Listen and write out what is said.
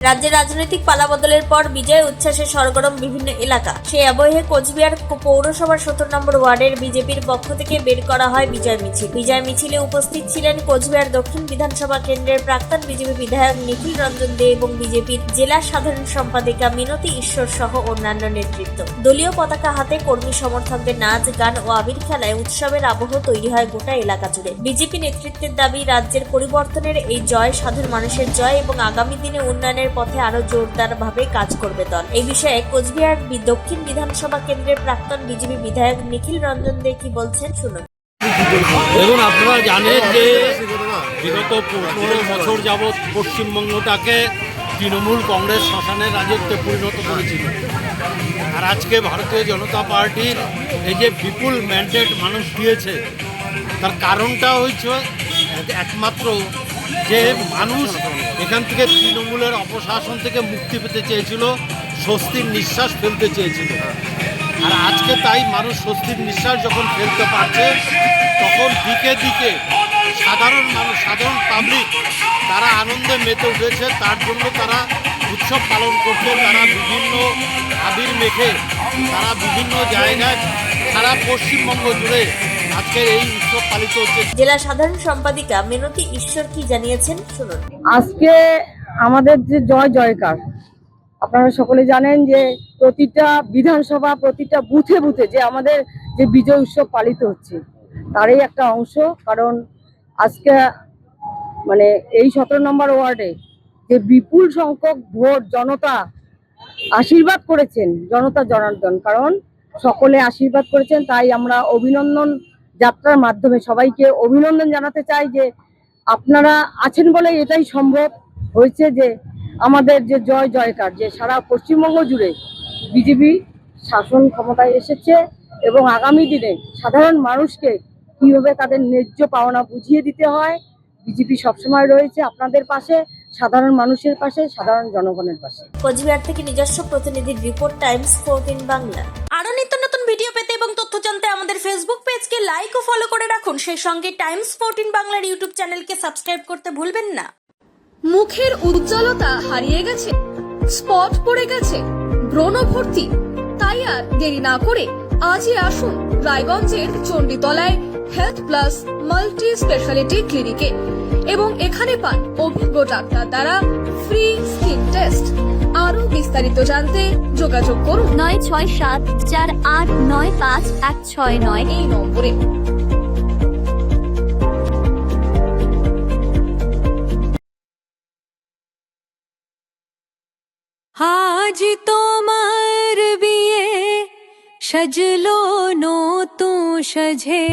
রাজ্যের রাজনৈতিক পালাবদলের পর বিজয় উচ্ছ্বাসে সরগরম বিভিন্ন এলাকা। সেই আবহে কোচবিহার পৌরসভার 17 নম্বর ওয়ার্ডের বিজেপির পক্ষ থেকে বের করা হয় বিজয় মিছিল। বিজয় মিছিলে উপস্থিত ছিলেন কোচবিহার দক্ষিণ বিধানসভা কেন্দ্রের প্রাক্তন বিজেপি বিধায়ক নিখিল রঞ্জন দে এবং বিজেপির জেলা সাধারণ সম্পাদিকা মিনতি ঈশ্বর সহ অন্যান্য নেতৃত্ব। দলীয় পতাকা হাতে কর্মী সমর্থকদের নাচ, গান ও আবির খেলায় উৎসবের আবহ তৈরি হয় গোটা এলাকা জুড়ে। বিজেপি নেতৃত্বের দাবি, রাজ্যের পরিবর্তনের এই জয় সাধারণ মানুষের জয় এবং আগামী দিনে উন্নয়নের পথে আরো জোরদারভাবে কাজ করবে দল। এই বিষয়ে কোচবিহার দক্ষিণ বিধানসভা কেন্দ্রের প্রাক্তন বিজেপি বিধায়ক নিখিল রঞ্জন দে কি বলছেন শুনুন। দেখুন, আপনারা জানেন যে বিগত 15 বছর যাবৎ পশ্চিমবঙ্গটাকে তৃণমূল কংগ্রেস শাসনের রাজত্বে পরিণত করেছিল। আর আজকে ভারতীয় জনতা পার্টির এই যে বিপুল ম্যান্ডেট মানুষ দিয়েছে, তার কারণটা হচ্ছে একমাত্র যে মানুষ এখান থেকে তৃণমূলের অপশাসন থেকে মুক্তি পেতে চেয়েছিল, স্বস্তির নিঃশ্বাস ফেলতে চেয়েছিল। আর আজকে তাই মানুষ স্বস্তির নিঃশ্বাস যখন ফেলতে পারছে, তখন দিকে দিকে সাধারণ মানুষ, সাধারণ পাবলিক তারা আনন্দে মেতে উঠেছে। তার জন্য তারা উৎসব পালন করছে। তারা বিভিন্ন আবির মেখে তারা বিভিন্ন জায়গায় সারা পশ্চিমবঙ্গ জুড়ে আজকের এই উৎসব পালিত হচ্ছে। জেলা সাধারণ সম্পাদিকা মিনতি ঈশ্বর কি জানিয়েছেন শুনুন। আজকে আমাদের যে জয় জয়কার, আপনারা সকলে জানেন যে প্রতিটা বিধানসভা, প্রতিটা বুথে বুথে যে আমাদের যে বিজয় উৎসব পালিত হচ্ছে, তারই একটা অংশ। কারণ আজকে মানে এই 17 নম্বর ওয়ার্ডে যে বিপুল সংখ্যক ভোট জনতা আশীর্বাদ করেছেন, জনতা জনার্দন, কারণ সকলে আশীর্বাদ করেছেন। তাই আমরা অভিনন্দন যাত্রার মাধ্যমে সবাইকে অভিনন্দন জানাতে চাই যে আপনারা আছেন বলে এটাই সম্ভব হয়েছে যে আমাদের যে জয় জয়কার, যে সারা পশ্চিমবঙ্গ জুড়ে বিজেপি শাসন ক্ষমতায় এসেছে এবং আগামী দিনে সাধারণ মানুষকে কিভাবে তাদের ন্যায্য পাওনা বুঝিয়ে দিতে হয়, বিজেপি সবসময় রয়েছে আপনাদের পাশে, সাধারণ মানুষের পাশে, সাধারণ জনগণের পাশে। কোচবিহার থেকে নিজস্ব প্রতিনিধির রিপোর্ট, টাইমস 14 বাংলা। আরো নিত্য নতুন ভিডিও পেতে এবং তথ্য জানতে আমাদের ফেসবুক পেজকে লাইক ও ফলো করে রাখুন। সেই সঙ্গে টাইমস 14 বাংলার ইউটিউব চ্যানেলকে সাবস্ক্রাইব করতে ভুলবেন না। মুখের উজ্জ্বলতা হারিয়ে গেছে, স্পট পড়ে গেছে, ব্রণ ভর্তি, তাই আর দেরি না করে আজই আসুন রায়গঞ্জের চণ্ডীতলায় হেলথ প্লাস মাল্টি স্পেশালিটি ক্লিনিকে এবং এখানে পান অভিজ্ঞ ডাক্তার দ্বারা ফ্রি স্কিন টেস্ট। আরো বিস্তারিত জানতে যোগাযোগ করুন 9674895169 এই নম্বরে। আজ তোমার বিয়ে সাজলো নতুন সাজে।